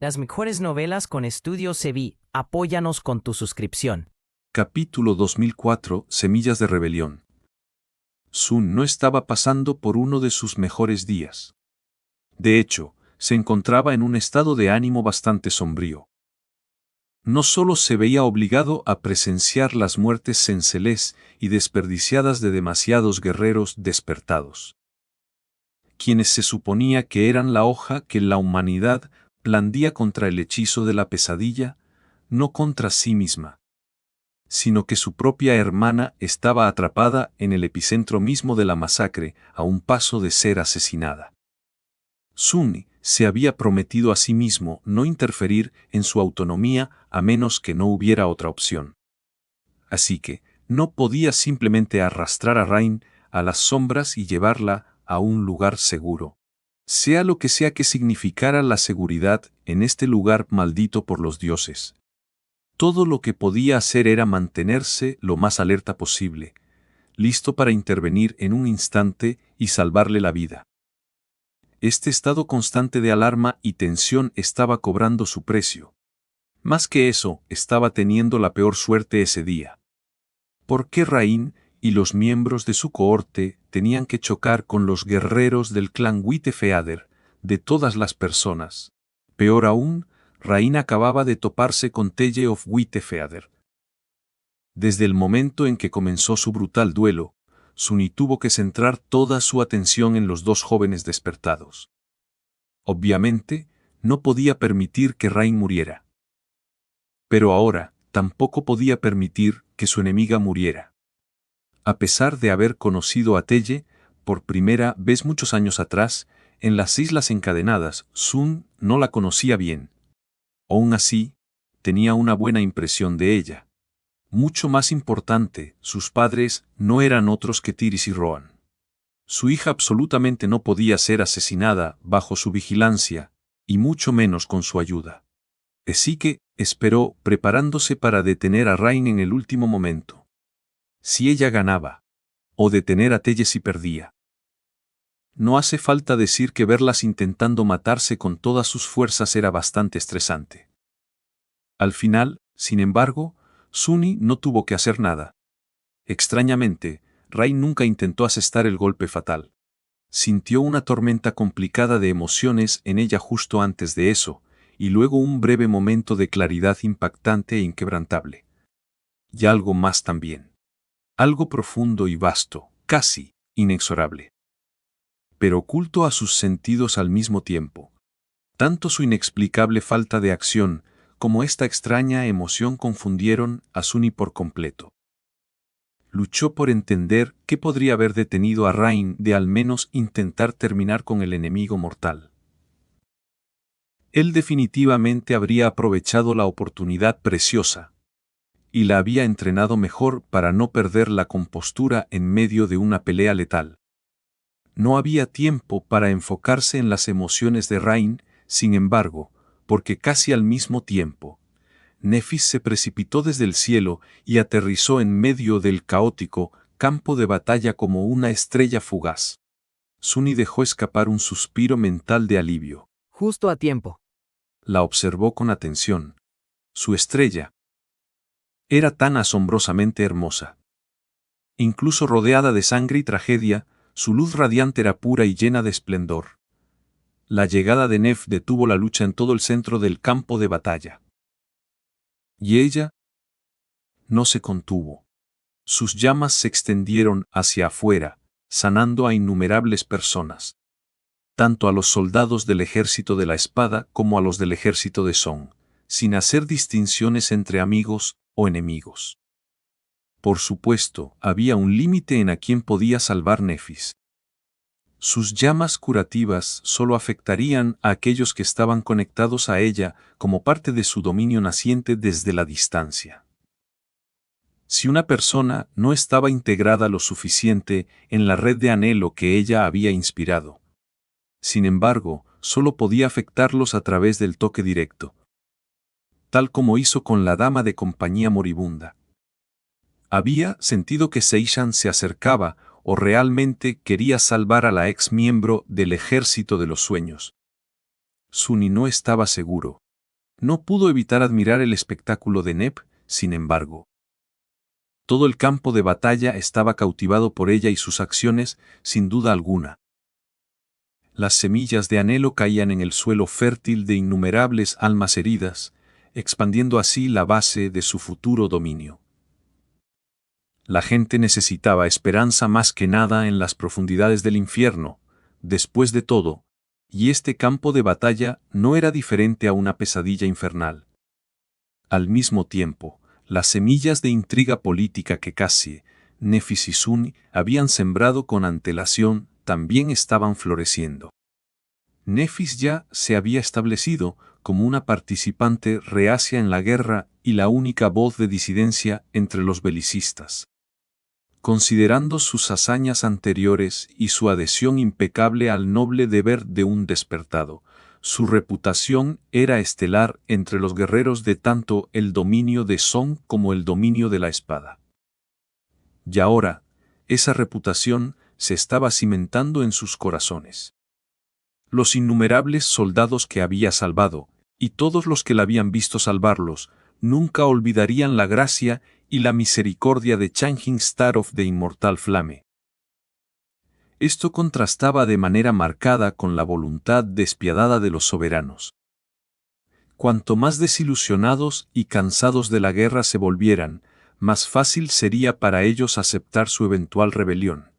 Las mejores novelas con Estudio Sevi. Apóyanos con tu suscripción. Capítulo 2004. Semillas de rebelión. Sun no estaba pasando por uno de sus mejores días. De hecho, se encontraba en un estado de ánimo bastante sombrío. No solo se veía obligado a presenciar las muertes sencelés y desperdiciadas de demasiados guerreros despertados, quienes se suponía que eran la hoja que la humanidad blandía contra el hechizo de la pesadilla, no contra sí misma, sino que su propia hermana estaba atrapada en el epicentro mismo de la masacre, a un paso de ser asesinada. Sun se había prometido a sí mismo no interferir en su autonomía a menos que no hubiera otra opción. Así que no podía simplemente arrastrar a Rain a las sombras y llevarla a un lugar seguro. Sea lo que sea que significara la seguridad en este lugar maldito por los dioses. Todo lo que podía hacer era mantenerse lo más alerta posible, listo para intervenir en un instante y salvarle la vida. Este estado constante de alarma y tensión estaba cobrando su precio. Más que eso, estaba teniendo la peor suerte ese día. ¿Por qué Rain y los miembros de su cohorte tenían que chocar con los guerreros del clan Whitefeather, de todas las personas? Peor aún, Rain acababa de toparse con Telle of Whitefeather. Desde el momento en que comenzó su brutal duelo, Sunny tuvo que centrar toda su atención en los dos jóvenes despertados. Obviamente, no podía permitir que Rain muriera. Pero ahora, tampoco podía permitir que su enemiga muriera. A pesar de haber conocido a Telle por primera vez muchos años atrás, en las Islas Encadenadas, Sun no la conocía bien. Aún así, tenía una buena impresión de ella. Mucho más importante, sus padres no eran otros que Tiris y Rohan. Su hija absolutamente no podía ser asesinada bajo su vigilancia, y mucho menos con su ayuda. Así que esperó, preparándose para detener a Rain en el último momento. Si ella ganaba, o detener a Telle si perdía. No hace falta decir que verlas intentando matarse con todas sus fuerzas era bastante estresante. Al final, sin embargo, Sunny no tuvo que hacer nada. Extrañamente, Rain nunca intentó asestar el golpe fatal. Sintió una tormenta complicada de emociones en ella justo antes de eso, y luego un breve momento de claridad impactante e inquebrantable. Y algo más también. Algo profundo y vasto, casi inexorable. Pero oculto a sus sentidos al mismo tiempo. Tanto su inexplicable falta de acción como esta extraña emoción confundieron a Sunny por completo. Luchó por entender qué podría haber detenido a Rain de al menos intentar terminar con el enemigo mortal. Él definitivamente habría aprovechado la oportunidad preciosa, y la había entrenado mejor para no perder la compostura en medio de una pelea letal. No había tiempo para enfocarse en las emociones de Rain, sin embargo, porque casi al mismo tiempo, Nephis se precipitó desde el cielo y aterrizó en medio del caótico campo de batalla como una estrella fugaz. Sunny dejó escapar un suspiro mental de alivio. Justo a tiempo. La observó con atención. Su estrella era tan asombrosamente hermosa. Incluso rodeada de sangre y tragedia, su luz radiante era pura y llena de esplendor. La llegada de Nef detuvo la lucha en todo el centro del campo de batalla. Y ella no se contuvo. Sus llamas se extendieron hacia afuera, sanando a innumerables personas. Tanto a los soldados del ejército de la espada como a los del ejército de Song, sin hacer distinciones entre amigos o enemigos. Por supuesto, había un límite en a quién podía salvar Nephis. Sus llamas curativas solo afectarían a aquellos que estaban conectados a ella como parte de su dominio naciente desde la distancia. Si una persona no estaba integrada lo suficiente en la red de anhelo que ella había inspirado, sin embargo, solo podía afectarlos a través del toque directo, tal como hizo con la dama de compañía moribunda. Había sentido que Seishan se acercaba o realmente quería salvar a la ex miembro del ejército de los sueños. Sunny no estaba seguro, No pudo evitar admirar el espectáculo de Neb, sin embargo. Todo el campo de batalla estaba cautivado por ella y sus acciones, sin duda alguna. Las semillas de anhelo caían en el suelo fértil de innumerables almas heridas, expandiendo así la base de su futuro dominio. La gente necesitaba esperanza más que nada en las profundidades del infierno, después de todo, y este campo de batalla no era diferente a una pesadilla infernal. Al mismo tiempo, las semillas de intriga política que Cassie, Nefis y Suni habían sembrado con antelación también estaban floreciendo. Nefis ya se había establecido como una participante reacia en la guerra y la única voz de disidencia entre los belicistas. Considerando sus hazañas anteriores y su adhesión impecable al noble deber de un despertado, su reputación era estelar entre los guerreros de tanto el dominio de Song como el dominio de la espada. Y ahora, esa reputación se estaba cimentando en sus corazones. Los innumerables soldados que había salvado, y todos los que la habían visto salvarlos, nunca olvidarían la gracia y la misericordia de Changing Star of the Inmortal Flame. Esto contrastaba de manera marcada con la voluntad despiadada de los soberanos. Cuanto más desilusionados y cansados de la guerra se volvieran, más fácil sería para ellos aceptar su eventual rebelión.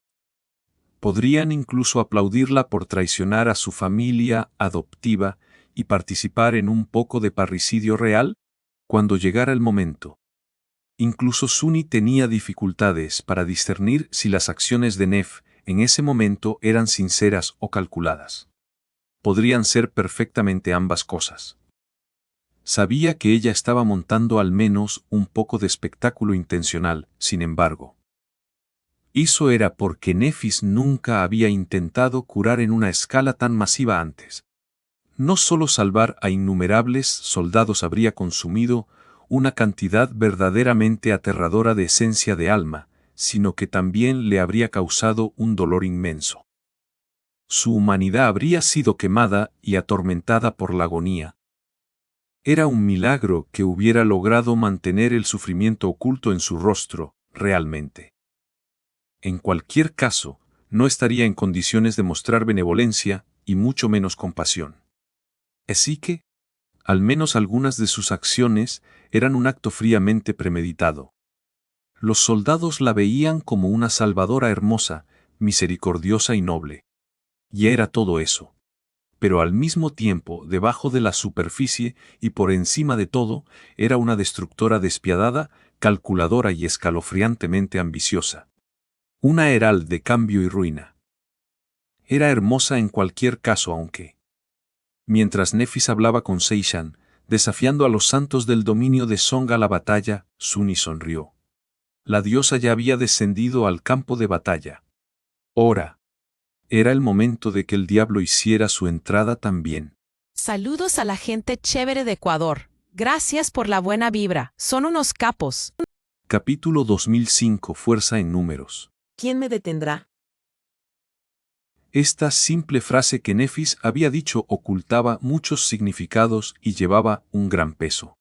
Podrían incluso aplaudirla por traicionar a su familia adoptiva y participar en un poco de parricidio real, cuando llegara el momento. Incluso Suni tenía dificultades para discernir si las acciones de Nef en ese momento eran sinceras o calculadas. Podrían ser perfectamente ambas cosas. Sabía que ella estaba montando al menos un poco de espectáculo intencional, sin embargo. Eso era porque Nefis nunca había intentado curar en una escala tan masiva antes. No solo salvar a innumerables soldados habría consumido una cantidad verdaderamente aterradora de esencia de alma, sino que también le habría causado un dolor inmenso. Su humanidad habría sido quemada y atormentada por la agonía. Era un milagro que hubiera logrado mantener el sufrimiento oculto en su rostro, realmente. En cualquier caso, no estaría en condiciones de mostrar benevolencia y mucho menos compasión. Así que, al menos algunas de sus acciones eran un acto fríamente premeditado. Los soldados la veían como una salvadora hermosa, misericordiosa y noble. Y era todo eso. Pero al mismo tiempo, debajo de la superficie y por encima de todo, era una destructora despiadada, calculadora y escalofriantemente ambiciosa. Una herald de cambio y ruina. Era hermosa en cualquier caso aunque. Mientras Nefis hablaba con Seishan, desafiando a los santos del dominio de Song a la batalla, Suni sonrió. La diosa ya había descendido al campo de batalla. Ora. Era el momento de que el diablo hiciera su entrada también. Saludos a la gente chévere de Ecuador. Gracias por la buena vibra. Son unos capos. Capítulo 2005 Fuerza en números. ¿Quién me detendrá? Esta simple frase que Nefis había dicho ocultaba muchos significados y llevaba un gran peso.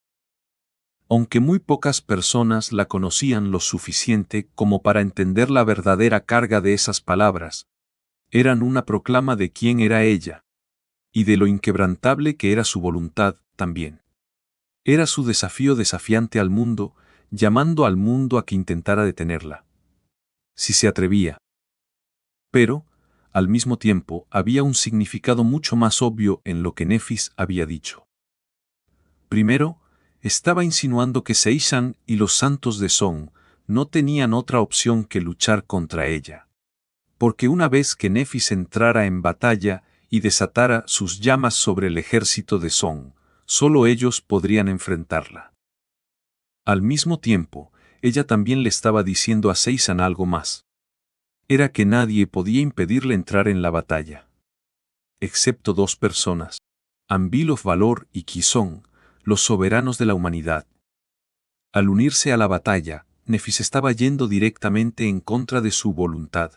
Aunque muy pocas personas la conocían lo suficiente como para entender la verdadera carga de esas palabras, eran una proclama de quién era ella, y de lo inquebrantable que era su voluntad también. Era su desafío desafiante al mundo, llamando al mundo a que intentara detenerla. Si se atrevía. Pero, al mismo tiempo, había un significado mucho más obvio en lo que Nefis había dicho. Primero, estaba insinuando que Seishan y los santos de Song no tenían otra opción que luchar contra ella. Porque una vez que Nefis entrara en batalla y desatara sus llamas sobre el ejército de Song, solo ellos podrían enfrentarla. Al mismo tiempo, ella también le estaba diciendo a Seishan algo más. Era que nadie podía impedirle entrar en la batalla. Excepto dos personas, Anvil of Valor y Kisong, los soberanos de la humanidad. Al unirse a la batalla, Nefis estaba yendo directamente en contra de su voluntad.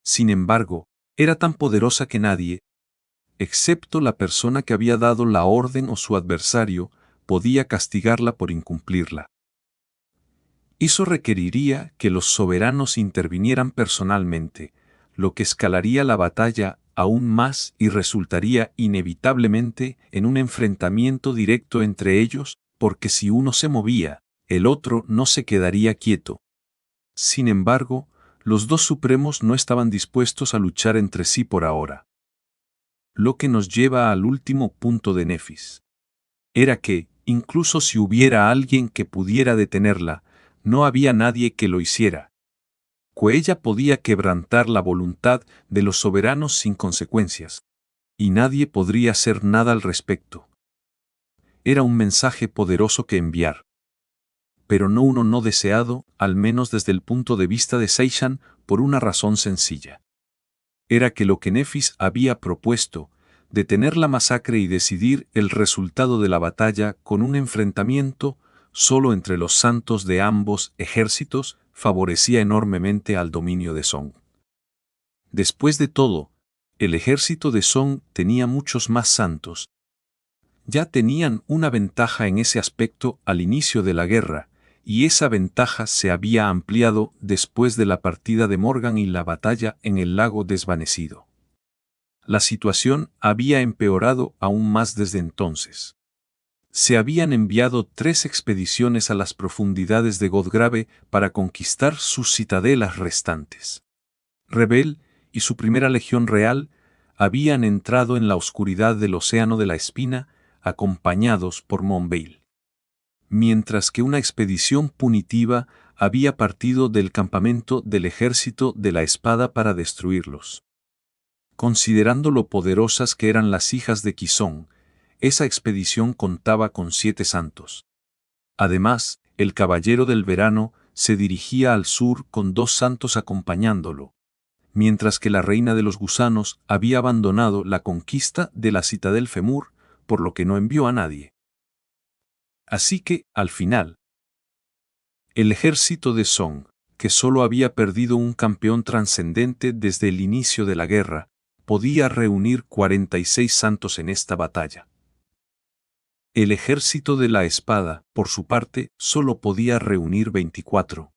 Sin embargo, era tan poderosa que nadie, excepto la persona que había dado la orden o su adversario, podía castigarla por incumplirla. Eso requeriría que los soberanos intervinieran personalmente, lo que escalaría la batalla aún más y resultaría inevitablemente en un enfrentamiento directo entre ellos, porque si uno se movía, el otro no se quedaría quieto. Sin embargo, los dos supremos no estaban dispuestos a luchar entre sí por ahora. Lo que nos lleva al último punto de Nefis. Era que, incluso si hubiera alguien que pudiera detenerla, no había nadie que lo hiciera. Ella podía quebrantar la voluntad de los soberanos sin consecuencias, y nadie podría hacer nada al respecto. Era un mensaje poderoso que enviar. Pero no uno no deseado, al menos desde el punto de vista de Seishan, por una razón sencilla. Era que lo que Nefis había propuesto, detener la masacre y decidir el resultado de la batalla con un enfrentamiento solo entre los santos de ambos ejércitos, favorecía enormemente al dominio de Song. Después de todo, el ejército de Song tenía muchos más santos. Ya tenían una ventaja en ese aspecto al inicio de la guerra, y esa ventaja se había ampliado después de la partida de Morgan y la batalla en el lago desvanecido. La situación había empeorado aún más desde entonces. Se habían enviado 3 expediciones a las profundidades de Godgrave para conquistar sus citadelas restantes. Rebel y su primera legión real habían entrado en la oscuridad del Océano de la Espina, acompañados por Monveil. Mientras que una expedición punitiva había partido del campamento del ejército de la espada para destruirlos. Considerando lo poderosas que eran las hijas de Quizón, esa expedición contaba con 7 santos. Además, el caballero del verano se dirigía al sur con 2 santos acompañándolo, mientras que la reina de los gusanos había abandonado la conquista de la citadel Femur, por lo que no envió a nadie. Así que, al final, el ejército de Song, que solo había perdido un campeón trascendente desde el inicio de la guerra, podía reunir 46 santos en esta batalla. El ejército de la espada, por su parte, solo podía reunir 24.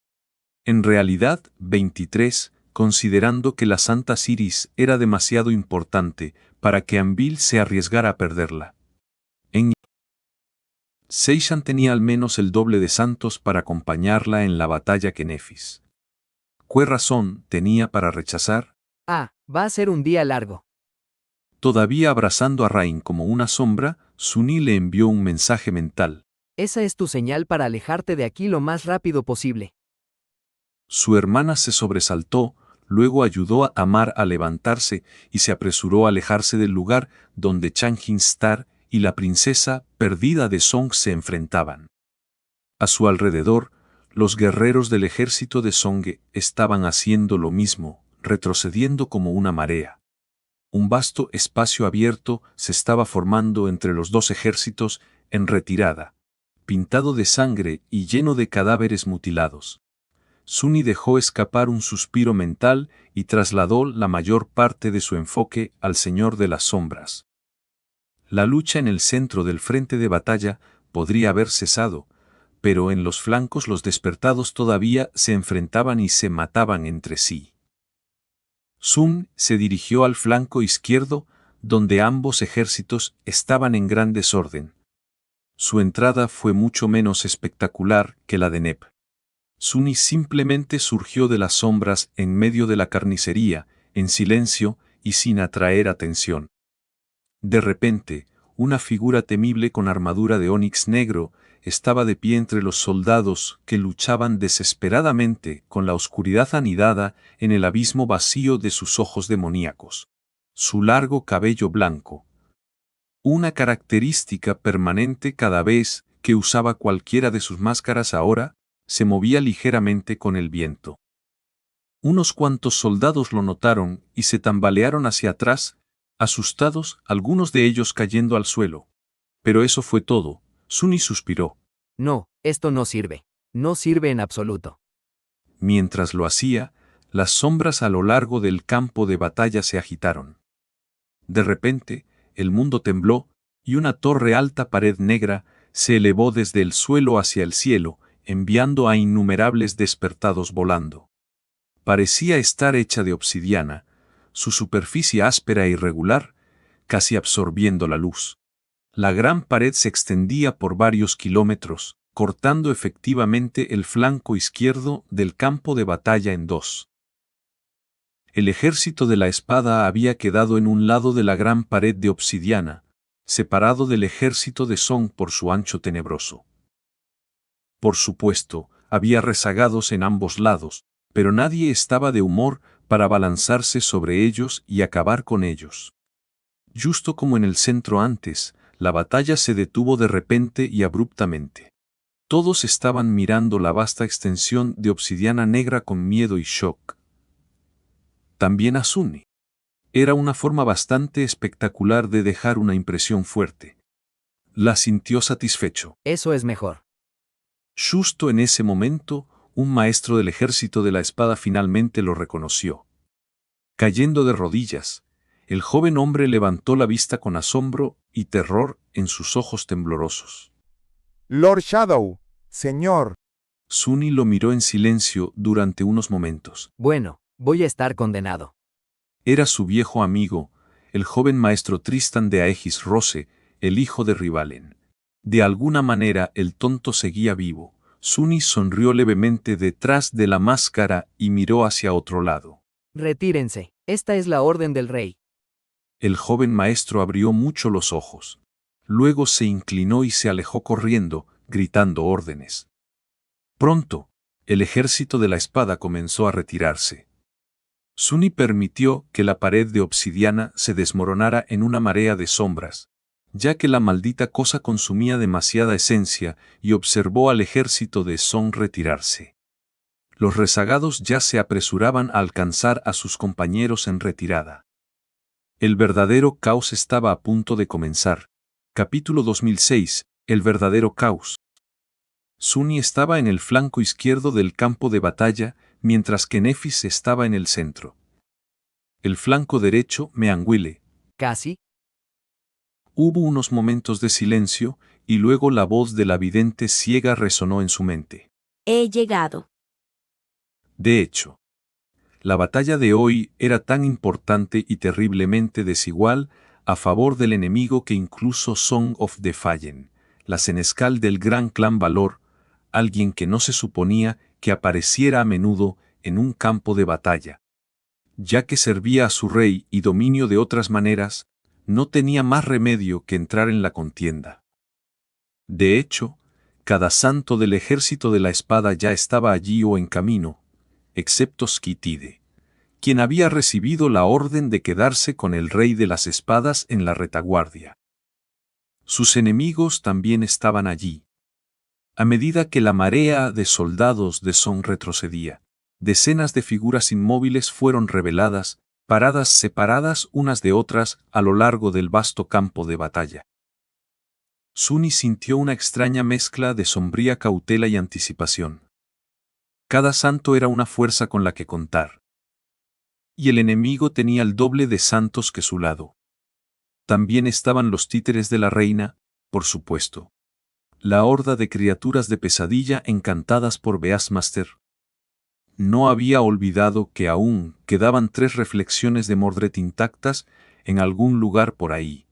En realidad, 23, considerando que la Santa Ciris era demasiado importante para que Anvil se arriesgara a perderla. Seishan tenía al menos el doble de santos para acompañarla en la batalla que Nefis. ¿Qué razón tenía para rechazar? Va a ser un día largo. Todavía abrazando a Rain como una sombra, Sunny le envió un mensaje mental. Esa es tu señal para alejarte de aquí lo más rápido posible. Su hermana se sobresaltó, luego ayudó a Tamar a levantarse y se apresuró a alejarse del lugar donde Chang'e Star y la princesa perdida de Song se enfrentaban. A su alrededor, los guerreros del ejército de Song estaban haciendo lo mismo, retrocediendo como una marea. Un vasto espacio abierto se estaba formando entre los dos ejércitos en retirada, pintado de sangre y lleno de cadáveres mutilados. Sunny dejó escapar un suspiro mental y trasladó la mayor parte de su enfoque al Señor de las Sombras. La lucha en el centro del frente de batalla podría haber cesado, pero en los flancos los despertados todavía se enfrentaban y se mataban entre sí. Sun se dirigió al flanco izquierdo, donde ambos ejércitos estaban en gran desorden. Su entrada fue mucho menos espectacular que la de Nep. Sunny simplemente surgió de las sombras en medio de la carnicería, en silencio y sin atraer atención. De repente, una figura temible con armadura de ónix negro estaba de pie entre los soldados que luchaban desesperadamente con la oscuridad anidada en el abismo vacío de sus ojos demoníacos. Su largo cabello blanco, una característica permanente cada vez que usaba cualquiera de sus máscaras ahora, se movía ligeramente con el viento. Unos cuantos soldados lo notaron y se tambalearon hacia atrás, asustados, algunos de ellos cayendo al suelo. Pero eso fue todo. Sunny suspiró. No, esto no sirve. No sirve en absoluto. Mientras lo hacía, las sombras a lo largo del campo de batalla se agitaron. De repente, el mundo tembló, y una torre alta pared negra, se elevó desde el suelo hacia el cielo, enviando a innumerables despertados volando. Parecía estar hecha de obsidiana, su superficie áspera e irregular, casi absorbiendo la luz. La gran pared se extendía por varios kilómetros, cortando efectivamente el flanco izquierdo del campo de batalla en dos. El ejército de la espada había quedado en un lado de la gran pared de obsidiana, separado del ejército de Song por su ancho tenebroso. Por supuesto, había rezagados en ambos lados, pero nadie estaba de humor para abalanzarse sobre ellos y acabar con ellos. Justo como en el centro antes, la batalla se detuvo de repente y abruptamente. Todos estaban mirando la vasta extensión de obsidiana negra con miedo y shock. También a Sunny. Era una forma bastante espectacular de dejar una impresión fuerte. La sintió satisfecho. Eso es mejor. Justo en ese momento, un maestro del ejército de la espada finalmente lo reconoció. Cayendo de rodillas, el joven hombre levantó la vista con asombro y terror en sus ojos temblorosos. Lord Shadow, señor. Sunny lo miró en silencio durante unos momentos. Bueno, voy a estar condenado. Era su viejo amigo, el joven maestro Tristan de Aegis Rose, el hijo de Rivalen. De alguna manera el tonto seguía vivo. Sunny sonrió levemente detrás de la máscara y miró hacia otro lado. Retírense. Esta es la orden del rey. El joven maestro abrió mucho los ojos. Luego se inclinó y se alejó corriendo, gritando órdenes. Pronto, el ejército de la espada comenzó a retirarse. Sunny permitió que la pared de obsidiana se desmoronara en una marea de sombras, ya que la maldita cosa consumía demasiada esencia, y observó al ejército de Song retirarse. Los rezagados ya se apresuraban a alcanzar a sus compañeros en retirada. El verdadero caos estaba a punto de comenzar. Capítulo 2006. El verdadero caos. Sunny estaba en el flanco izquierdo del campo de batalla, mientras que Nephis estaba en el centro. El flanco derecho, Meanguile. Casi. Hubo unos momentos de silencio, y luego la voz de la vidente ciega resonó en su mente. He llegado. De hecho, la batalla de hoy era tan importante y terriblemente desigual a favor del enemigo que incluso Song of the Fallen, la senescal del gran clan Valor, alguien que no se suponía que apareciera a menudo en un campo de batalla, ya que servía a su rey y dominio de otras maneras, no tenía más remedio que entrar en la contienda. De hecho, cada santo del ejército de la espada ya estaba allí o en camino, excepto Skitide, quien había recibido la orden de quedarse con el rey de las espadas en la retaguardia. Sus enemigos también estaban allí. A medida que la marea de soldados de Song retrocedía, decenas de figuras inmóviles fueron reveladas, paradas separadas unas de otras a lo largo del vasto campo de batalla. Sunny sintió una extraña mezcla de sombría cautela y anticipación. Cada santo era una fuerza con la que contar. Y el enemigo tenía el doble de santos que su lado. También estaban los títeres de la reina, por supuesto. La horda de criaturas de pesadilla encantadas por Beastmaster. No había olvidado que aún quedaban 3 reflexiones de Mordred intactas en algún lugar por ahí.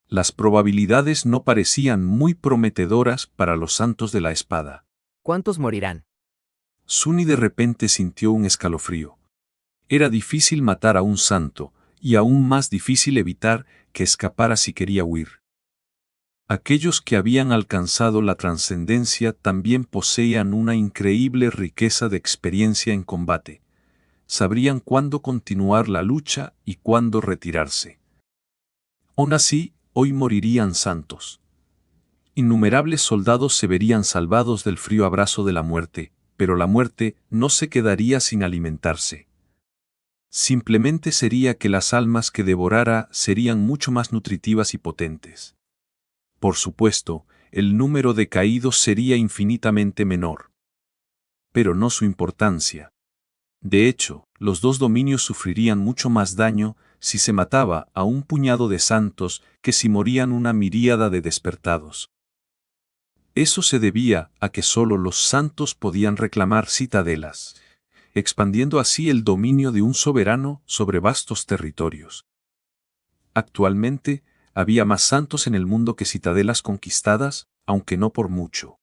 Las probabilidades no parecían muy prometedoras para los santos de la espada. ¿Cuántos morirán? Sunny de repente sintió un escalofrío. Era difícil matar a un santo, y aún más difícil evitar que escapara si quería huir. Aquellos que habían alcanzado la trascendencia también poseían una increíble riqueza de experiencia en combate. Sabrían cuándo continuar la lucha y cuándo retirarse. Aún así, hoy morirían santos. Innumerables soldados se verían salvados del frío abrazo de la muerte, pero la muerte no se quedaría sin alimentarse. Simplemente sería que las almas que devorara serían mucho más nutritivas y potentes. Por supuesto, el número de caídos sería infinitamente menor. Pero no su importancia. De hecho, los dos dominios sufrirían mucho más daño si se mataba a un puñado de santos que si morían una miríada de despertados. Eso se debía a que solo los santos podían reclamar citadelas, expandiendo así el dominio de un soberano sobre vastos territorios. Actualmente, había más santos en el mundo que citadelas conquistadas, aunque no por mucho.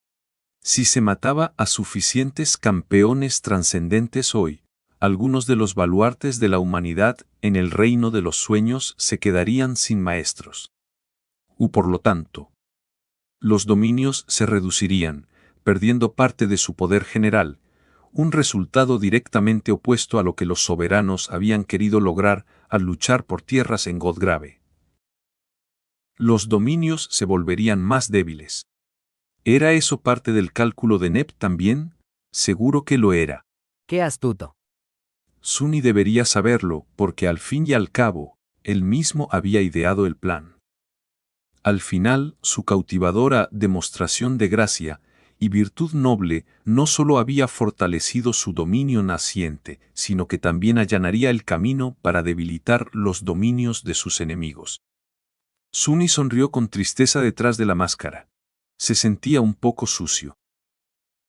Si se mataba a suficientes campeones trascendentes hoy, algunos de los baluartes de la humanidad en el reino de los sueños se quedarían sin maestros. Por lo tanto, los dominios se reducirían, perdiendo parte de su poder general, un resultado directamente opuesto a lo que los soberanos habían querido lograr al luchar por tierras en Godgrave. Los dominios se volverían más débiles. ¿Era eso parte del cálculo de Nep también? Seguro que lo era. ¡Qué astuto! Sunny debería saberlo, porque al fin y al cabo, él mismo había ideado el plan. Al final, su cautivadora demostración de gracia y virtud noble no solo había fortalecido su dominio naciente, sino que también allanaría el camino para debilitar los dominios de sus enemigos. Sunny sonrió con tristeza detrás de la máscara. Se sentía un poco sucio.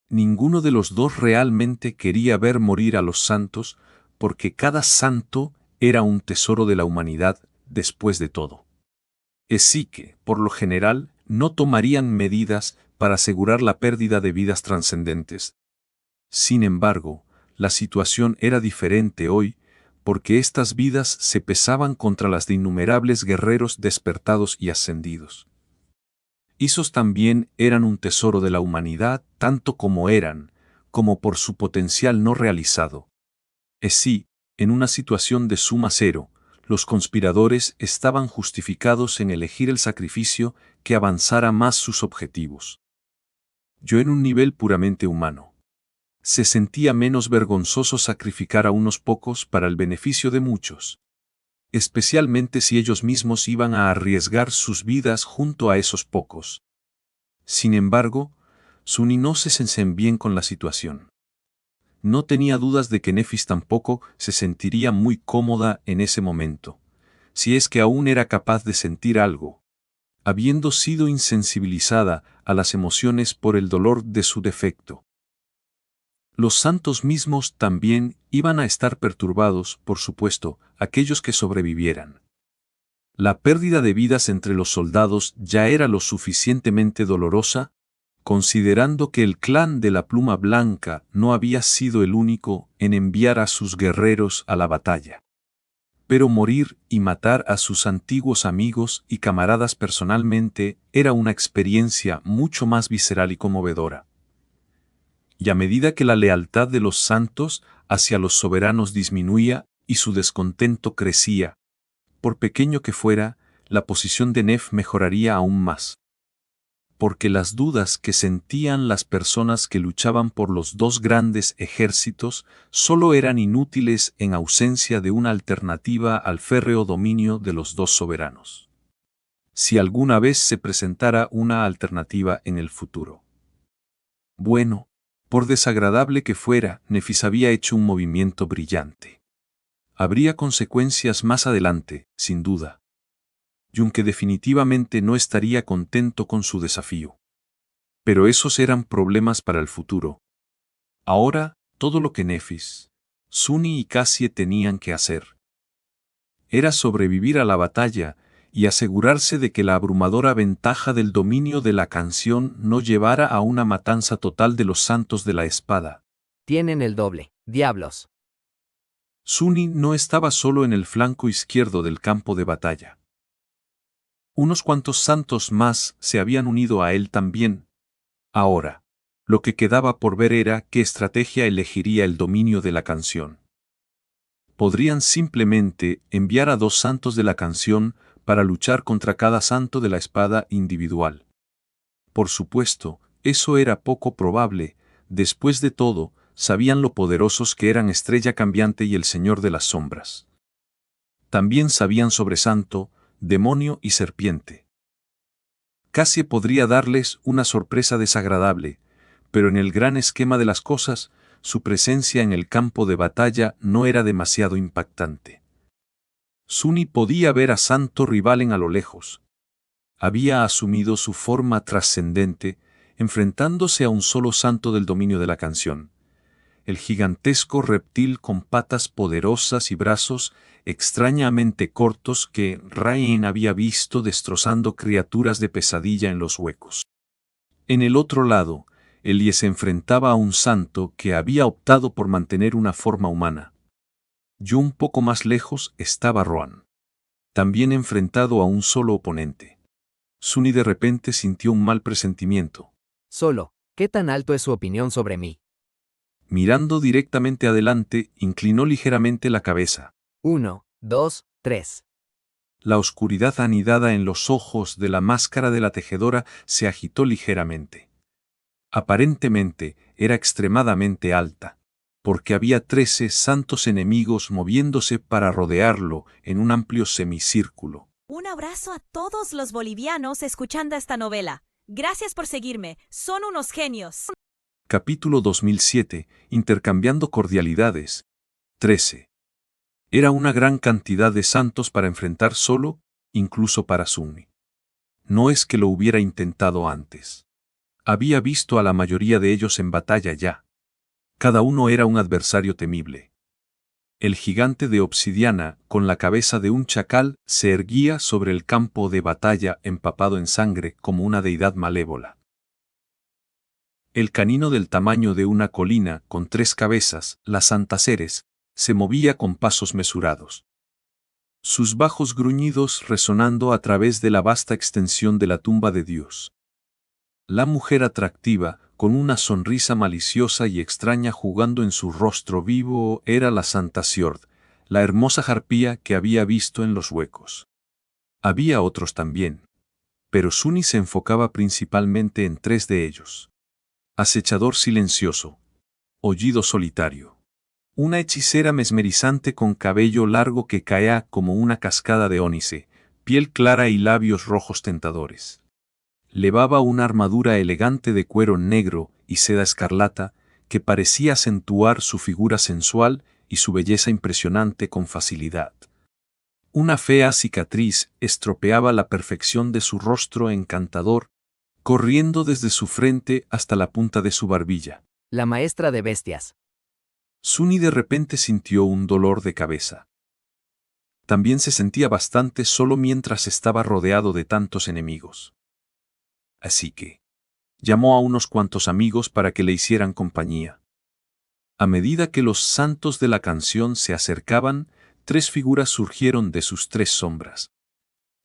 Ninguno de los dos realmente quería ver morir a los santos, porque cada santo era un tesoro de la humanidad después de todo. Así que, por lo general, no tomarían medidas para asegurar la pérdida de vidas trascendentes. Sin embargo, la situación era diferente hoy, porque estas vidas se pesaban contra las de innumerables guerreros despertados y ascendidos. Esos también eran un tesoro de la humanidad, tanto como por su potencial no realizado. Así, en una situación de suma cero, los conspiradores estaban justificados en elegir el sacrificio que avanzara más sus objetivos. Yo en un nivel puramente humano. Se sentía menos vergonzoso sacrificar a unos pocos para el beneficio de muchos, especialmente si ellos mismos iban a arriesgar sus vidas junto a esos pocos. Sin embargo, Sunny no se sentía bien con la situación. No tenía dudas de que Nefis tampoco se sentiría muy cómoda en ese momento, si es que aún era capaz de sentir algo, habiendo sido insensibilizada a las emociones por el dolor de su defecto. Los santos mismos también iban a estar perturbados, por supuesto, aquellos que sobrevivieran. La pérdida de vidas entre los soldados ya era lo suficientemente dolorosa, considerando que el clan de la Pluma Blanca no había sido el único en enviar a sus guerreros a la batalla. Pero morir y matar a sus antiguos amigos y camaradas personalmente era una experiencia mucho más visceral y conmovedora. Y a medida que la lealtad de los santos hacia los soberanos disminuía y su descontento crecía, por pequeño que fuera, la posición de Nef mejoraría aún más. Porque las dudas que sentían las personas que luchaban por los dos grandes ejércitos solo eran inútiles en ausencia de una alternativa al férreo dominio de los dos soberanos. Si alguna vez se presentara una alternativa en el futuro. Bueno, por desagradable que fuera, Nefis había hecho un movimiento brillante. Habría consecuencias más adelante, sin duda. Yunque definitivamente no estaría contento con su desafío. Pero esos eran problemas para el futuro. Ahora, todo lo que Nefis, Sunny y Cassie tenían que hacer era sobrevivir a la batalla y asegurarse de que la abrumadora ventaja del dominio de la canción no llevara a una matanza total de los santos de la espada. Tienen el doble, diablos. Sunny no estaba solo en el flanco izquierdo del campo de batalla. Unos cuantos santos más se habían unido a él también. Ahora, lo que quedaba por ver era qué estrategia elegiría el dominio de la canción. Podrían simplemente enviar a dos santos de la canción para luchar contra cada santo de la espada individual. Por supuesto, eso era poco probable. Después de todo, sabían lo poderosos que eran Estrella Cambiante y el Señor de las Sombras. También sabían sobre Santo, Demonio y Serpiente. Cassie podría darles una sorpresa desagradable, pero en el gran esquema de las cosas, su presencia en el campo de batalla no era demasiado impactante. Sunny podía ver a Santo Rivalen a lo lejos. Había asumido su forma trascendente, enfrentándose a un solo santo del dominio de la canción. El gigantesco reptil con patas poderosas y brazos extrañamente cortos que Rain había visto destrozando criaturas de pesadilla en los huecos. En el otro lado, Elie se enfrentaba a un santo que había optado por mantener una forma humana. Y un poco más lejos estaba Rohan, también enfrentado a un solo oponente. Sunny de repente sintió un mal presentimiento. Solo, ¿qué tan alto es su opinión sobre mí? Mirando directamente adelante, inclinó ligeramente la cabeza. 1, 2, 3. La oscuridad anidada en los ojos de la máscara de la tejedora se agitó ligeramente. Aparentemente era extremadamente alta, porque había 13 santos enemigos moviéndose para rodearlo en un amplio semicírculo. Un abrazo a todos los bolivianos escuchando esta novela. Gracias por seguirme, son unos genios. Capítulo 2007. Intercambiando cordialidades. 13. Era una gran cantidad de santos para enfrentar solo, incluso para Sunny. No es que lo hubiera intentado antes. Había visto a la mayoría de ellos en batalla ya. Cada uno era un adversario temible. El gigante de obsidiana, con la cabeza de un chacal, se erguía sobre el campo de batalla empapado en sangre como una deidad malévola. El canino del tamaño de una colina, con 3 cabezas, la Santa Ceres, se movía con pasos mesurados. Sus bajos gruñidos resonando a través de la vasta extensión de la tumba de Dios. La mujer atractiva, con una sonrisa maliciosa y extraña jugando en su rostro vivo, era la Santa Sjord, la hermosa harpía que había visto en los huecos. Había otros también, pero Sunny se enfocaba principalmente en 3 de ellos. Acechador silencioso. Aullido solitario. Una hechicera mesmerizante con cabello largo que caía como una cascada de ónice, piel clara y labios rojos tentadores. Levaba una armadura elegante de cuero negro y seda escarlata que parecía acentuar su figura sensual y su belleza impresionante con facilidad. Una fea cicatriz estropeaba la perfección de su rostro encantador, corriendo desde su frente hasta la punta de su barbilla. La maestra de bestias. Sunny de repente sintió un dolor de cabeza. También se sentía bastante solo mientras estaba rodeado de tantos enemigos. Así que llamó a unos cuantos amigos para que le hicieran compañía. A medida que los santos de la canción se acercaban, 3 figuras surgieron de sus 3 sombras.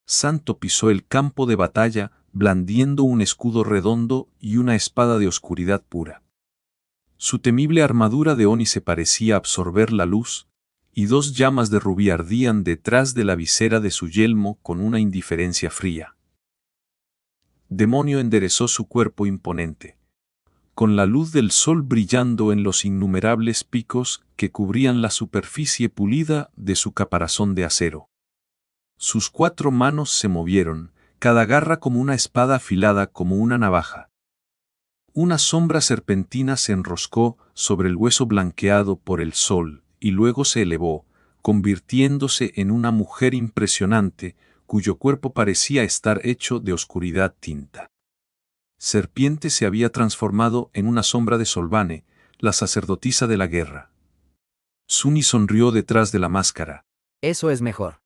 Santo pisó el campo de batalla, blandiendo un escudo redondo y una espada de oscuridad pura. Su temible armadura de ónice parecía absorber la luz, y 2 llamas de rubí ardían detrás de la visera de su yelmo con una indiferencia fría. Demonio enderezó su cuerpo imponente, con la luz del sol brillando en los innumerables picos que cubrían la superficie pulida de su caparazón de acero. Sus 4 manos se movieron, cada garra como una espada afilada como una navaja. Una sombra serpentina se enroscó sobre el hueso blanqueado por el sol y luego se elevó, convirtiéndose en una mujer impresionante cuyo cuerpo parecía estar hecho de oscuridad tinta. Serpiente se había transformado en una sombra de Solvane, la sacerdotisa de la guerra. Sunny sonrió detrás de la máscara. Eso es mejor.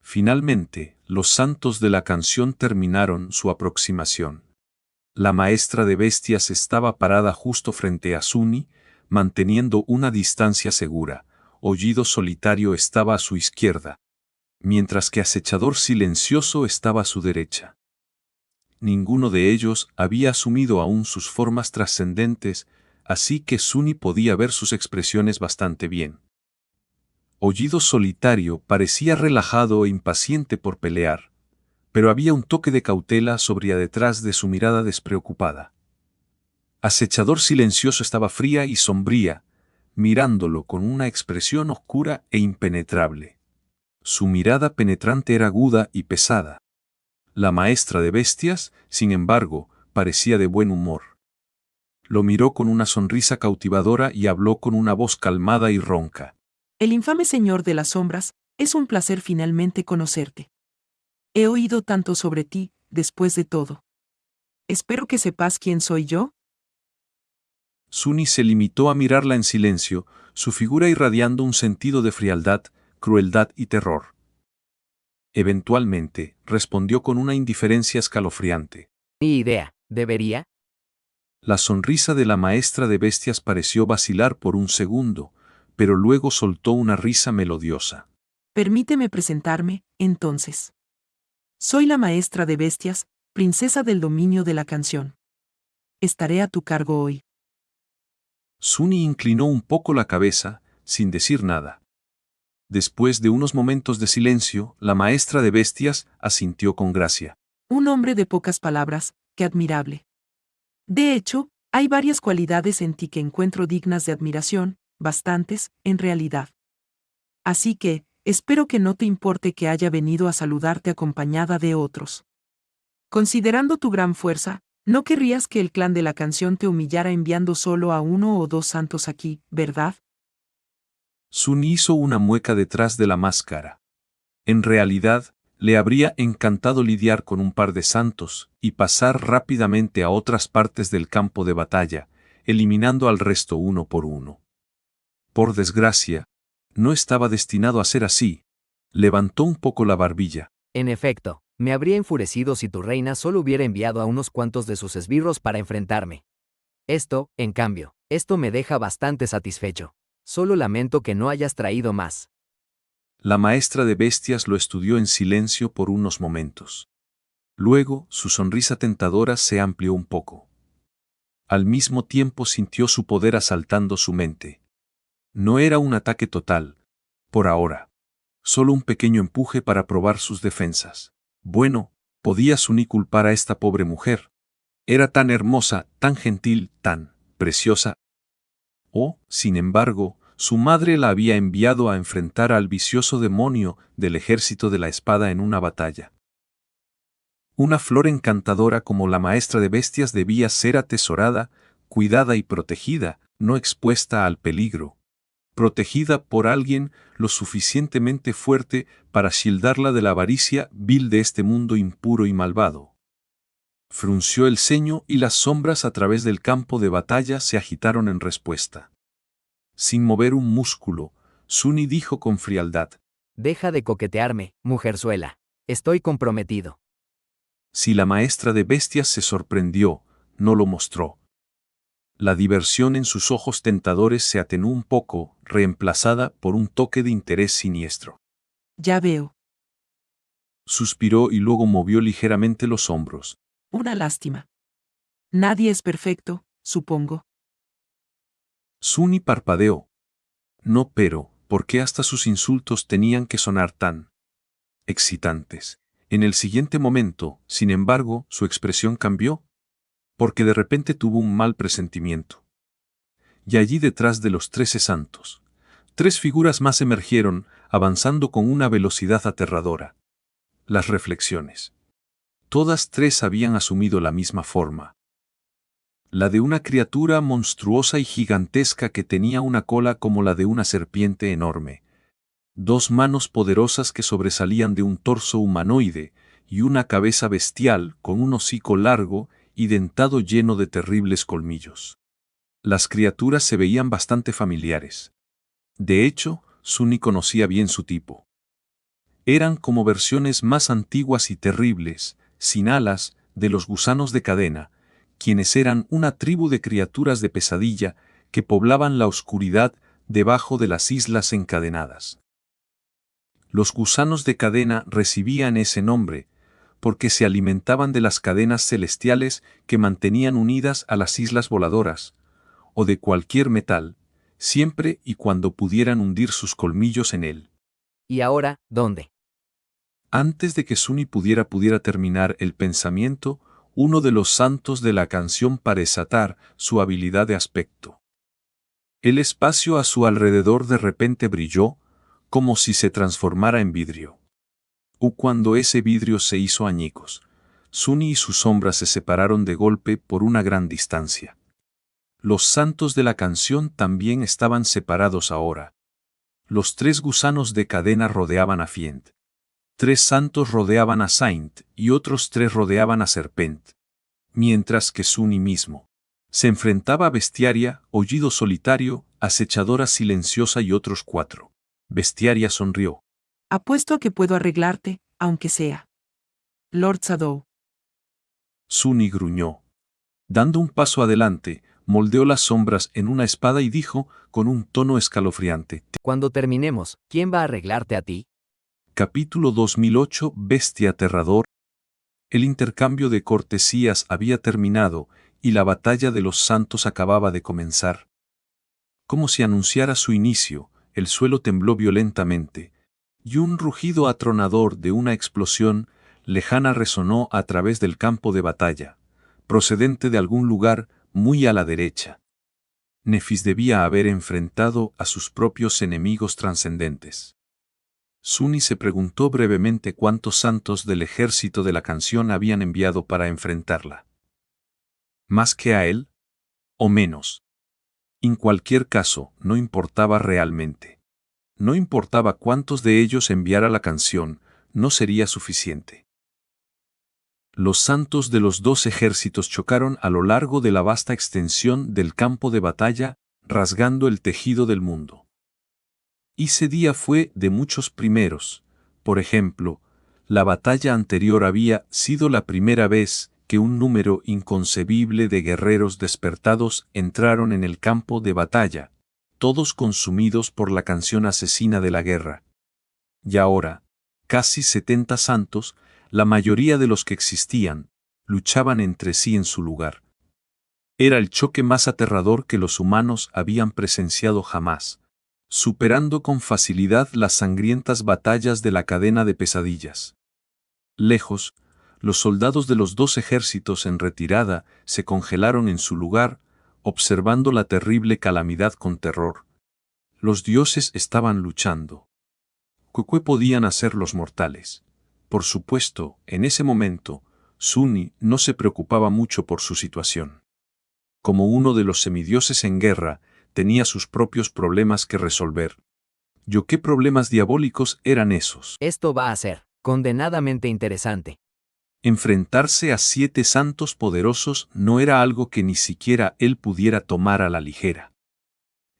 Finalmente, los santos de la canción terminaron su aproximación. La maestra de bestias estaba parada justo frente a Sunny, manteniendo una distancia segura. Aullido solitario estaba a su izquierda, mientras que acechador silencioso estaba a su derecha. Ninguno de ellos había asumido aún sus formas trascendentes, así que Sunny podía ver sus expresiones bastante bien. Aullido solitario parecía relajado e impaciente por pelear, pero había un toque de cautela sobria detrás de su mirada despreocupada. Acechador silencioso estaba fría y sombría, mirándolo con una expresión oscura e impenetrable. Su mirada penetrante era aguda y pesada. La maestra de bestias, sin embargo, parecía de buen humor. Lo miró con una sonrisa cautivadora y habló con una voz calmada y ronca. El infame señor de las sombras, es un placer finalmente conocerte. He oído tanto sobre ti, después de todo. Espero que sepas quién soy yo. Suni se limitó a mirarla en silencio, su figura irradiando un sentido de frialdad, crueldad y terror. Eventualmente, respondió con una indiferencia escalofriante. Ni idea, ¿debería? La sonrisa de la maestra de bestias pareció vacilar por un segundo, pero luego soltó una risa melodiosa. Permíteme presentarme, entonces. Soy la maestra de bestias, princesa del dominio de la canción. Estaré a tu cargo hoy. Suni inclinó un poco la cabeza, sin decir nada. Después de unos momentos de silencio, la maestra de bestias asintió con gracia. Un hombre de pocas palabras, qué admirable. De hecho, hay varias cualidades en ti que encuentro dignas de admiración, bastantes, en realidad. Así que, espero que no te importe que haya venido a saludarte acompañada de otros. Considerando tu gran fuerza, no querrías que el clan de la canción te humillara enviando solo a 1 o 2 santos aquí, ¿verdad? Sun hizo una mueca detrás de la máscara. En realidad, le habría encantado lidiar con un par de santos y pasar rápidamente a otras partes del campo de batalla, eliminando al resto uno por uno. Por desgracia, no estaba destinado a ser así. Levantó un poco la barbilla. En efecto, me habría enfurecido si tu reina solo hubiera enviado a unos cuantos de sus esbirros para enfrentarme. Esto, en cambio, esto me deja bastante satisfecho. Solo lamento que no hayas traído más. La maestra de bestias lo estudió en silencio por unos momentos. Luego, su sonrisa tentadora se amplió un poco. Al mismo tiempo sintió su poder asaltando su mente. No era un ataque total, por ahora. Solo un pequeño empuje para probar sus defensas. Bueno, podía Suni culpar a esta pobre mujer. Era tan hermosa, tan gentil, tan preciosa. O, sin embargo, su madre la había enviado a enfrentar al vicioso demonio del ejército de la espada en una batalla. Una flor encantadora como la maestra de bestias debía ser atesorada, cuidada y protegida, no expuesta al peligro. Protegida por alguien lo suficientemente fuerte para shildarla de la avaricia vil de este mundo impuro y malvado. Frunció el ceño y las sombras a través del campo de batalla se agitaron en respuesta. Sin mover un músculo, Suni dijo con frialdad: Deja de coquetearme, mujerzuela. Estoy comprometido. Si la maestra de bestias se sorprendió, no lo mostró. La diversión en sus ojos tentadores se atenuó un poco, reemplazada por un toque de interés siniestro. Ya veo. Suspiró y luego movió ligeramente los hombros. Una lástima. Nadie es perfecto, supongo. Suni parpadeó. No, pero, ¿por qué hasta sus insultos tenían que sonar tan excitantes? En el siguiente momento, sin embargo, su expresión cambió, porque de repente tuvo un mal presentimiento. Y allí detrás de los 13 santos, 3 figuras más emergieron, avanzando con una velocidad aterradora. Las reflexiones. Todas 3 habían asumido la misma forma. La de una criatura monstruosa y gigantesca que tenía una cola como la de una serpiente enorme, 2 manos poderosas que sobresalían de un torso humanoide y una cabeza bestial con un hocico largo y dentado lleno de terribles colmillos. Las criaturas se veían bastante familiares. De hecho, Suni conocía bien su tipo. Eran como versiones más antiguas y terribles, sin alas, de los gusanos de cadena, quienes eran una tribu de criaturas de pesadilla que poblaban la oscuridad debajo de las islas encadenadas. Los gusanos de cadena recibían ese nombre, porque se alimentaban de las cadenas celestiales que mantenían unidas a las islas voladoras, o de cualquier metal, siempre y cuando pudieran hundir sus colmillos en él. ¿Y ahora, dónde? Antes de que Suni pudiera terminar el pensamiento, uno de los santos de la canción parece atar su habilidad de aspecto. El espacio a su alrededor de repente brilló, como si se transformara en vidrio. Cuando ese vidrio se hizo añicos, Suni y su sombra se separaron de golpe por una gran distancia. Los santos de la canción también estaban separados ahora. Los 3 gusanos de cadena rodeaban a Fient. 3 santos rodeaban a Saint y otros 3 rodeaban a Serpent. mientras que Suni mismo se enfrentaba a Bestiaria, Aullido Solitario, Acechadora Silenciosa y otros 4. Bestiaria sonrió. Apuesto a que puedo arreglarte, aunque sea. Lord Shadow. Suni gruñó. Dando un paso adelante, moldeó las sombras en una espada y dijo, con un tono escalofriante. Cuando terminemos, ¿quién va a arreglarte a ti? Capítulo 2008 Bestia aterrador. El intercambio de cortesías había terminado y la batalla de los santos acababa de comenzar. Como si anunciara su inicio, el suelo tembló violentamente, y un rugido atronador de una explosión lejana resonó a través del campo de batalla, procedente de algún lugar muy a la derecha. Nefis debía haber enfrentado a sus propios enemigos trascendentes. Suni se preguntó brevemente cuántos santos del ejército de la canción habían enviado para enfrentarla. ¿Más que a él? ¿O menos? En cualquier caso, no importaba realmente. No importaba cuántos de ellos enviara la canción, no sería suficiente. Los santos de los 2 ejércitos chocaron a lo largo de la vasta extensión del campo de batalla, rasgando el tejido del mundo. Ese día fue de muchos primeros. Por ejemplo, la batalla anterior había sido la primera vez que un número inconcebible de guerreros despertados entraron en el campo de batalla, todos consumidos por la canción asesina de la guerra. Y ahora, casi 70 santos, la mayoría de los que existían, luchaban entre sí en su lugar. Era el choque más aterrador que los humanos habían presenciado jamás, superando con facilidad las sangrientas batallas de la cadena de pesadillas. Lejos, los soldados de los 2 ejércitos en retirada se congelaron en su lugar, observando la terrible calamidad con terror. Los dioses estaban luchando. ¿Qué podían hacer los mortales? Por supuesto, en ese momento, Suni no se preocupaba mucho por su situación. Como uno de los semidioses en guerra, tenía sus propios problemas que resolver. ¿Qué problemas diabólicos eran esos? Esto va a ser condenadamente interesante. Enfrentarse a 7 santos poderosos no era algo que ni siquiera él pudiera tomar a la ligera.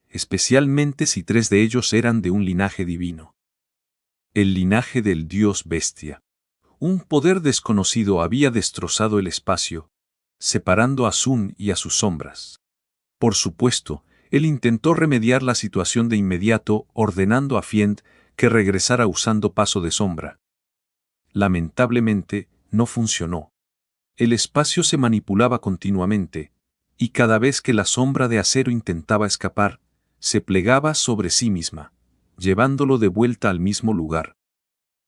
Especialmente si 3 de ellos eran de un linaje divino. El linaje del dios bestia. Un poder desconocido había destrozado el espacio, separando a Sun y a sus sombras. Por supuesto, él intentó remediar la situación de inmediato ordenando a Fiend que regresara usando paso de sombra. Lamentablemente, no funcionó. El espacio se manipulaba continuamente, y cada vez que la sombra de acero intentaba escapar, se plegaba sobre sí misma, llevándolo de vuelta al mismo lugar.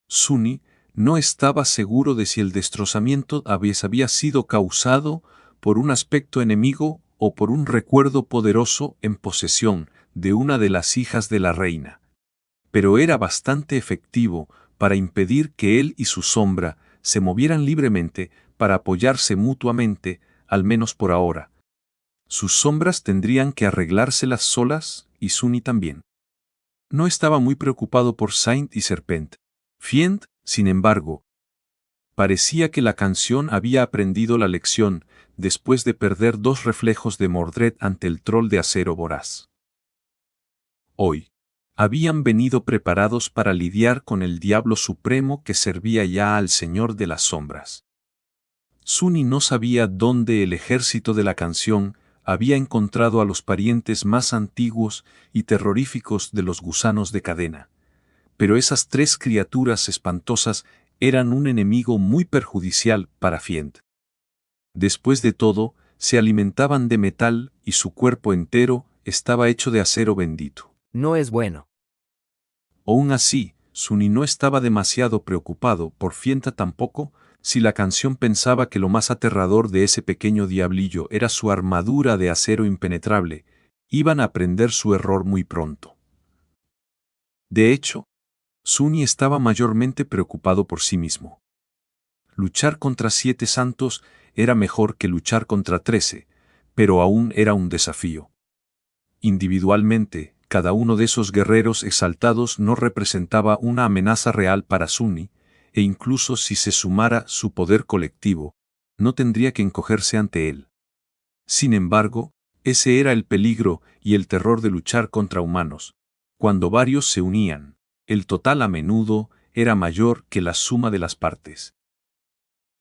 Suni no estaba seguro de si el destrozamiento había sido causado por un aspecto enemigo o por un recuerdo poderoso en posesión de una de las hijas de la reina. Pero era bastante efectivo para impedir que él y su sombra se movieran libremente para apoyarse mutuamente, al menos por ahora. Sus sombras tendrían que arreglárselas solas, y Suni también. No estaba muy preocupado por Saint y Serpent. Fiend, sin embargo, parecía que la canción había aprendido la lección después de perder 2 reflejos de Mordred ante el troll de acero voraz. Hoy, habían venido preparados para lidiar con el diablo supremo que servía ya al Señor de las Sombras. Suni no sabía dónde el ejército de la canción había encontrado a los parientes más antiguos y terroríficos de los gusanos de cadena, pero esas 3 criaturas espantosas eran un enemigo muy perjudicial para Fiend. Después de todo, se alimentaban de metal y su cuerpo entero estaba hecho de acero bendito. No es bueno. Aún así, Suni no estaba demasiado preocupado por Fienta tampoco, si la canción pensaba que lo más aterrador de ese pequeño diablillo era su armadura de acero impenetrable, iban a aprender su error muy pronto. De hecho, Suni estaba mayormente preocupado por sí mismo. Luchar contra 7 santos era mejor que luchar contra 13, pero aún era un desafío. Individualmente, cada uno de esos guerreros exaltados no representaba una amenaza real para Suni, e incluso si se sumara su poder colectivo, no tendría que encogerse ante él. Sin embargo, ese era el peligro y el terror de luchar contra humanos. Cuando varios se unían, el total a menudo era mayor que la suma de las partes.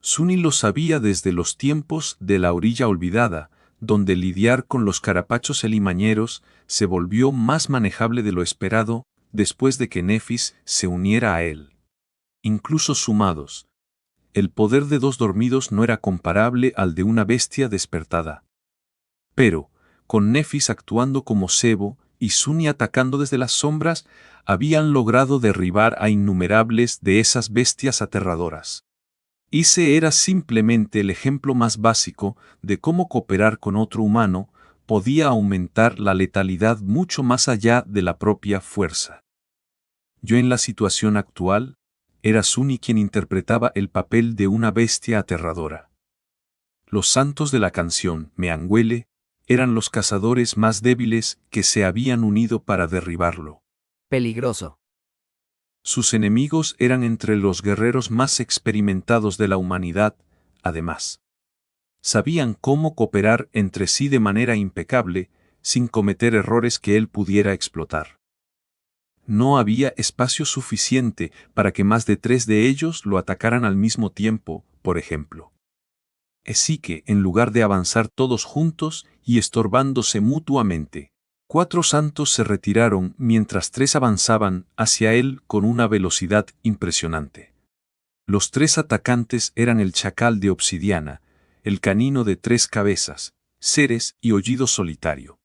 Suni lo sabía desde los tiempos de la orilla olvidada, donde lidiar con los carapachos elimañeros se volvió más manejable de lo esperado después de que Nefis se uniera a él. Incluso sumados, el poder de dos dormidos no era comparable al de una bestia despertada. Pero, con Nefis actuando como cebo y Suni atacando desde las sombras, habían logrado derribar a innumerables de esas bestias aterradoras. Ese era simplemente el ejemplo más básico de cómo cooperar con otro humano podía aumentar la letalidad mucho más allá de la propia fuerza. Yo en la situación actual, era Suni quien interpretaba el papel de una bestia aterradora. Los santos de la canción Meanguele eran los cazadores más débiles que se habían unido para derribarlo. Peligroso. Sus enemigos eran entre los guerreros más experimentados de la humanidad, además. Sabían cómo cooperar entre sí de manera impecable, sin cometer errores que él pudiera explotar. No había espacio suficiente para que más de 3 de ellos lo atacaran al mismo tiempo, por ejemplo. Así que, en lugar de avanzar todos juntos y estorbándose mutuamente, 4 santos se retiraron mientras 3 avanzaban hacia él con una velocidad impresionante. Los 3 atacantes eran el chacal de obsidiana, el canino de 3 cabezas, Ceres y Aullido Solitario.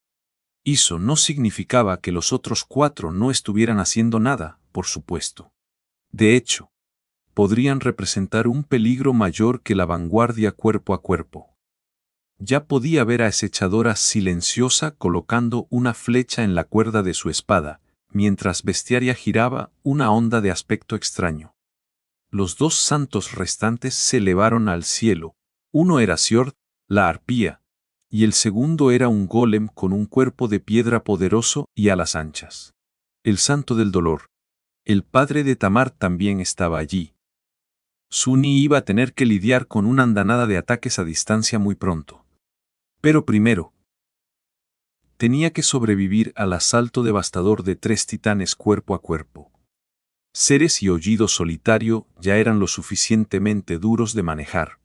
Eso no significaba que los otros 4 no estuvieran haciendo nada, por supuesto. De hecho, podrían representar un peligro mayor que la vanguardia cuerpo a cuerpo. Ya podía ver a esa echadora silenciosa colocando una flecha en la cuerda de su espada, mientras Bestiaria giraba una onda de aspecto extraño. Los 2 santos restantes se elevaron al cielo. Uno era Siord, la arpía, y el segundo era un golem con un cuerpo de piedra poderoso y alas anchas. El santo del dolor. El padre de Tamar también estaba allí. Suni iba a tener que lidiar con una andanada de ataques a distancia muy pronto. Pero primero, tenía que sobrevivir al asalto devastador de 3 titanes cuerpo a cuerpo. Ceres y Aullido Solitario ya eran lo suficientemente duros de manejar.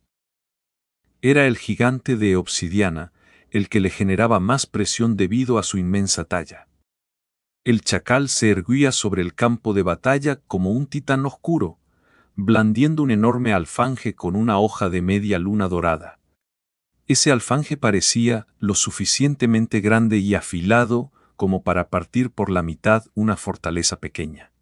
Era el gigante de obsidiana, el que le generaba más presión debido a su inmensa talla. El chacal se erguía sobre el campo de batalla como un titán oscuro, blandiendo un enorme alfanje con una hoja de media luna dorada. Ese alfanje parecía lo suficientemente grande y afilado como para partir por la mitad una fortaleza pequeña.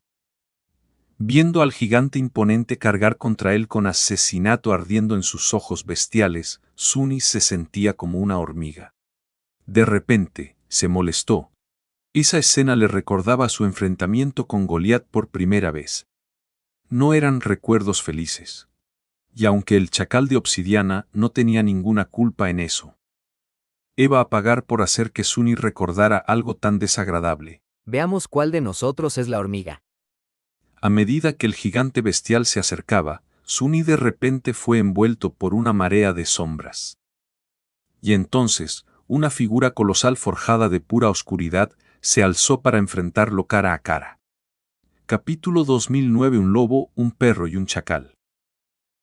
Viendo al gigante imponente cargar contra él con asesinato ardiendo en sus ojos bestiales, Suni se sentía como una hormiga. De repente, se molestó. Esa escena le recordaba su enfrentamiento con Goliat por primera vez. No eran recuerdos felices. Y aunque el chacal de obsidiana no tenía ninguna culpa en eso, iba a pagar por hacer que Suni recordara algo tan desagradable. Veamos cuál de nosotros es la hormiga. A medida que el gigante bestial se acercaba, Suni de repente fue envuelto por una marea de sombras. Y entonces, una figura colosal forjada de pura oscuridad se alzó para enfrentarlo cara a cara. Capítulo 2009. Un lobo, un perro y un chacal.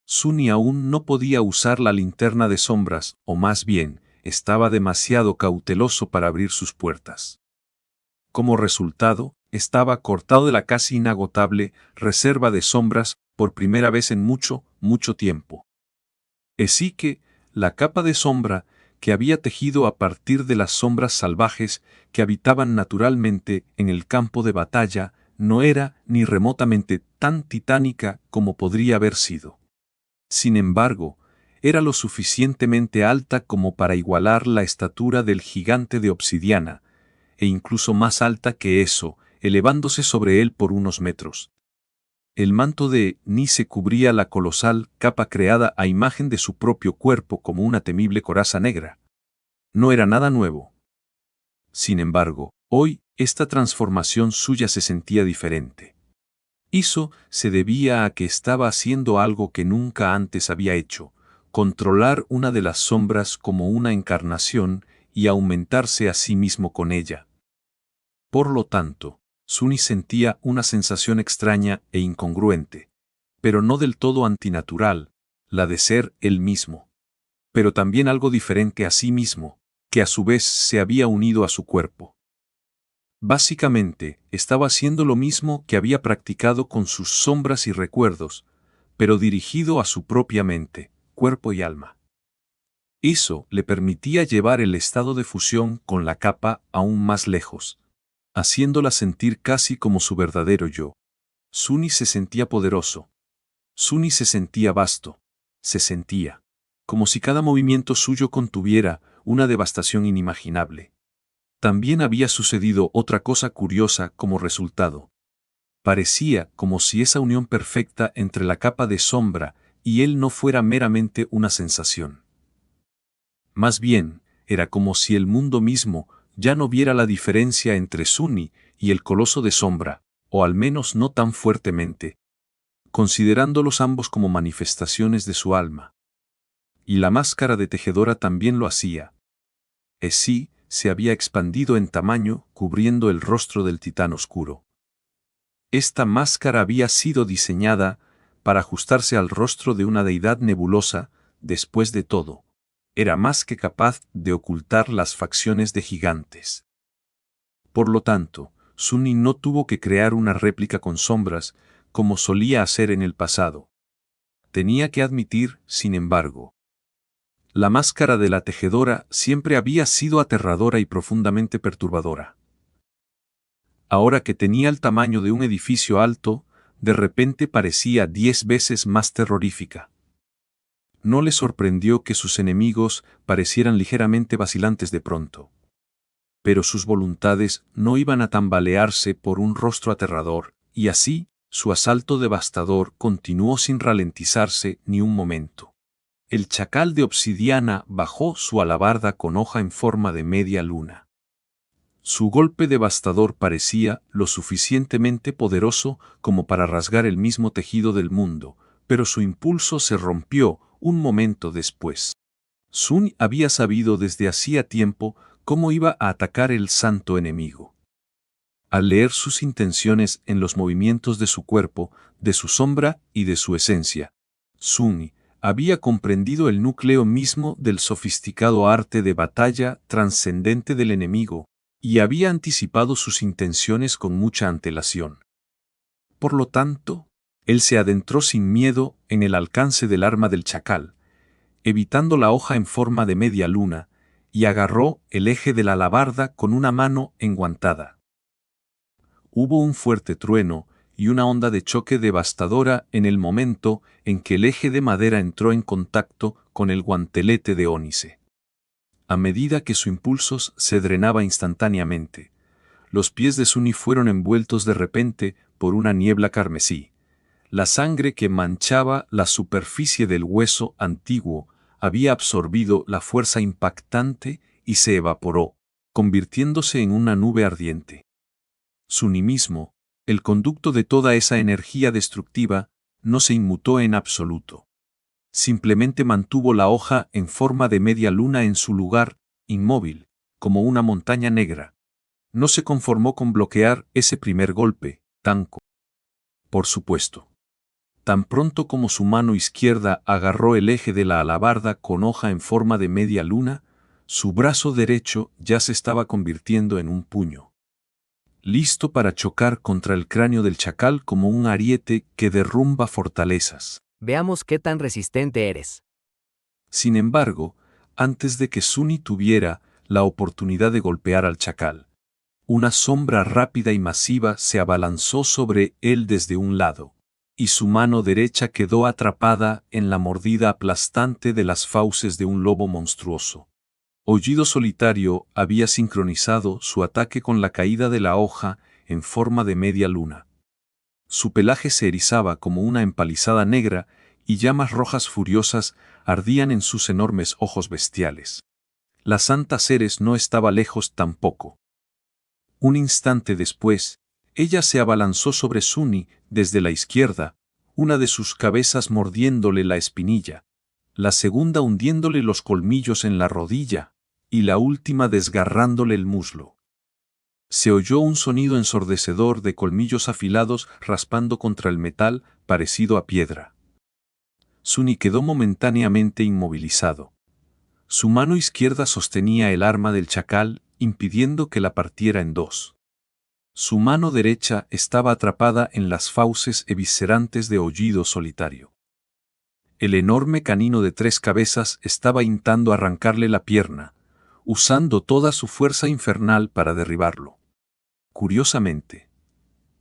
Suni aún no podía usar la linterna de sombras, o más bien, estaba demasiado cauteloso para abrir sus puertas. Como resultado, estaba cortado de la casi inagotable reserva de sombras por primera vez en mucho, mucho tiempo. Así que, la capa de sombra que había tejido a partir de las sombras salvajes que habitaban naturalmente en el campo de batalla no era ni remotamente tan titánica como podría haber sido. Sin embargo, era lo suficientemente alta como para igualar la estatura del gigante de obsidiana, e incluso más alta que eso, elevándose sobre él por unos metros. El manto de Nice cubría la colosal capa creada a imagen de su propio cuerpo como una temible coraza negra. No era nada nuevo. Sin embargo, hoy, esta transformación suya se sentía diferente. Eso se debía a que estaba haciendo algo que nunca antes había hecho, controlar una de las sombras como una encarnación y aumentarse a sí mismo con ella. Por lo tanto, Sunny sentía una sensación extraña e incongruente, pero no del todo antinatural, la de ser él mismo, pero también algo diferente a sí mismo, que a su vez se había unido a su cuerpo. Básicamente, estaba haciendo lo mismo que había practicado con sus sombras y recuerdos, pero dirigido a su propia mente, cuerpo y alma. Eso le permitía llevar el estado de fusión con la capa aún más lejos, haciéndola sentir casi como su verdadero yo. Sunny se sentía poderoso. Sunny se sentía vasto. Se sentía como si cada movimiento suyo contuviera una devastación inimaginable. También había sucedido otra cosa curiosa como resultado. Parecía como si esa unión perfecta entre la capa de sombra y él no fuera meramente una sensación. Más bien, era como si el mundo mismo ya no viera la diferencia entre Sunny y el coloso de sombra, o al menos no tan fuertemente, considerándolos ambos como manifestaciones de su alma. Y la máscara de tejedora también lo hacía. Sí, se había expandido en tamaño, cubriendo el rostro del titán oscuro. Esta máscara había sido diseñada para ajustarse al rostro de una deidad nebulosa. Después de todo, era más que capaz de ocultar las facciones de gigantes. Por lo tanto, Sunny no tuvo que crear una réplica con sombras, como solía hacer en el pasado. Tenía que admitir, sin embargo, la máscara de la tejedora siempre había sido aterradora y profundamente perturbadora. Ahora que tenía el tamaño de un edificio alto, de repente parecía 10 veces más terrorífica. No le sorprendió que sus enemigos parecieran ligeramente vacilantes de pronto. Pero sus voluntades no iban a tambalearse por un rostro aterrador, y así, su asalto devastador continuó sin ralentizarse ni un momento. El chacal de obsidiana bajó su alabarda con hoja en forma de media luna. Su golpe devastador parecía lo suficientemente poderoso como para rasgar el mismo tejido del mundo, pero su impulso se rompió un momento después. Sunny había sabido desde hacía tiempo cómo iba a atacar el santo enemigo. Al leer sus intenciones en los movimientos de su cuerpo, de su sombra y de su esencia, Sunny había comprendido el núcleo mismo del sofisticado arte de batalla trascendente del enemigo, y había anticipado sus intenciones con mucha antelación. Por lo tanto, él se adentró sin miedo en el alcance del arma del chacal, evitando la hoja en forma de media luna, y agarró el eje de la alabarda con una mano enguantada. Hubo un fuerte trueno y una onda de choque devastadora en el momento en que el eje de madera entró en contacto con el guantelete de ónice. A medida que su impulso se drenaba instantáneamente, los pies de Sunny fueron envueltos de repente por una niebla carmesí. La sangre que manchaba la superficie del hueso antiguo había absorbido la fuerza impactante y se evaporó, convirtiéndose en una nube ardiente. Sunny mismo, el conducto de toda esa energía destructiva, no se inmutó en absoluto. Simplemente mantuvo la hoja en forma de media luna en su lugar, inmóvil, como una montaña negra. No se conformó con bloquear ese primer golpe, por supuesto. Tan pronto como su mano izquierda agarró el eje de la alabarda con hoja en forma de media luna, su brazo derecho ya se estaba convirtiendo en un puño, listo para chocar contra el cráneo del chacal como un ariete que derrumba fortalezas. Veamos qué tan resistente eres. Sin embargo, antes de que Sunny tuviera la oportunidad de golpear al chacal, una sombra rápida y masiva se abalanzó sobre él desde un lado, y su mano derecha quedó atrapada en la mordida aplastante de las fauces de un lobo monstruoso. Aullido Solitario había sincronizado su ataque con la caída de la hoja en forma de media luna. Su pelaje se erizaba como una empalizada negra y llamas rojas furiosas ardían en sus enormes ojos bestiales. La Santa Ceres no estaba lejos tampoco. Un instante después, ella se abalanzó sobre Sunny desde la izquierda, una de sus cabezas mordiéndole la espinilla, la segunda hundiéndole los colmillos en la rodilla, y la última desgarrándole el muslo. Se oyó un sonido ensordecedor de colmillos afilados raspando contra el metal, parecido a piedra. Suni quedó momentáneamente inmovilizado. Su mano izquierda sostenía el arma del chacal, impidiendo que la partiera en dos. Su mano derecha estaba atrapada en las fauces eviscerantes de Aullido Solitario. El enorme canino de 3 cabezas estaba intentando arrancarle la pierna, usando toda su fuerza infernal para derribarlo. Curiosamente,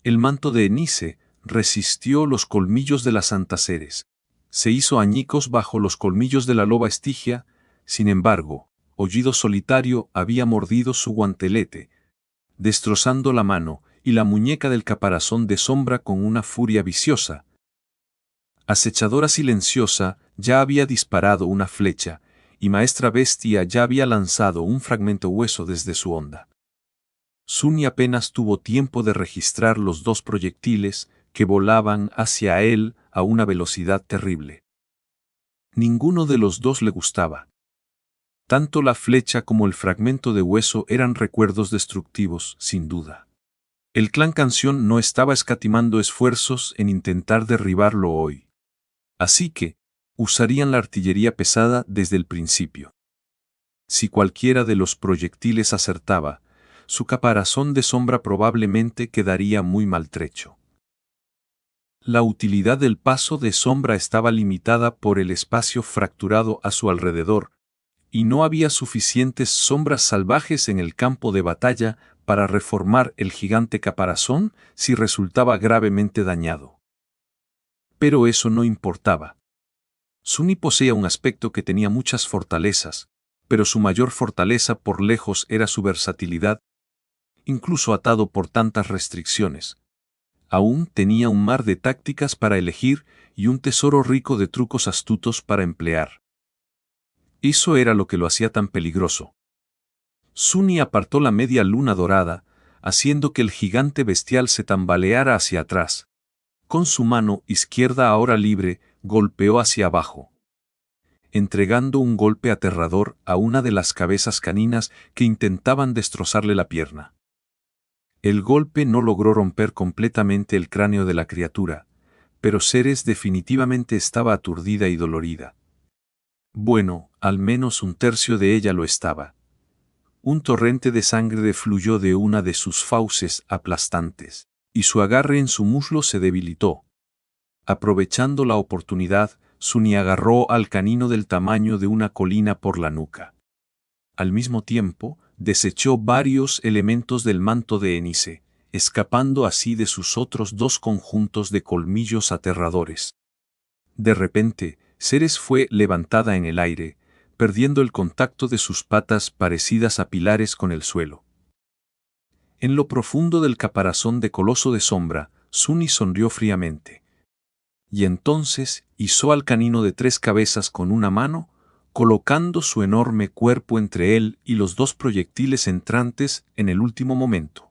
el manto de Enice resistió los colmillos de las Antaceres. Se hizo añicos bajo los colmillos de la loba Estigia. Sin embargo, Aullido Solitario había mordido su guantelete, destrozando la mano y la muñeca del caparazón de sombra con una furia viciosa. Acechadora silenciosa ya había disparado una flecha, y Maestra Bestia ya había lanzado un fragmento hueso desde su honda. Suni apenas tuvo tiempo de registrar los 2 proyectiles que volaban hacia él a una velocidad terrible. Ninguno de los 2 le gustaba. Tanto la flecha como el fragmento de hueso eran recuerdos destructivos, sin duda. El clan Canción no estaba escatimando esfuerzos en intentar derribarlo hoy. Así que, usarían la artillería pesada desde el principio. Si cualquiera de los proyectiles acertaba, su caparazón de sombra probablemente quedaría muy maltrecho. La utilidad del paso de sombra estaba limitada por el espacio fracturado a su alrededor, y no había suficientes sombras salvajes en el campo de batalla para reformar el gigante caparazón si resultaba gravemente dañado. Pero eso no importaba. Suni poseía un aspecto que tenía muchas fortalezas, pero su mayor fortaleza por lejos era su versatilidad, incluso atado por tantas restricciones. Aún tenía un mar de tácticas para elegir y un tesoro rico de trucos astutos para emplear. Eso era lo que lo hacía tan peligroso. Suni apartó la media luna dorada, haciendo que el gigante bestial se tambaleara hacia atrás. Con su mano izquierda ahora libre, golpeó hacia abajo, entregando un golpe aterrador a una de las cabezas caninas que intentaban destrozarle la pierna. El golpe no logró romper completamente el cráneo de la criatura, pero Ceres definitivamente estaba aturdida y dolorida. Bueno, al menos 1/3 de ella lo estaba. Un torrente de sangre fluyó de una de sus fauces aplastantes, y su agarre en su muslo se debilitó. Aprovechando la oportunidad, Suni agarró al canino del tamaño de una colina por la nuca. Al mismo tiempo, desechó varios elementos del manto de Enice, escapando así de sus otros 2 conjuntos de colmillos aterradores. De repente, Ceres fue levantada en el aire, perdiendo el contacto de sus patas parecidas a pilares con el suelo. En lo profundo del caparazón de Coloso de Sombra, Suni sonrió fríamente. Y entonces izó al canino de 3 cabezas con una mano, colocando su enorme cuerpo entre él y los 2 proyectiles entrantes en el último momento.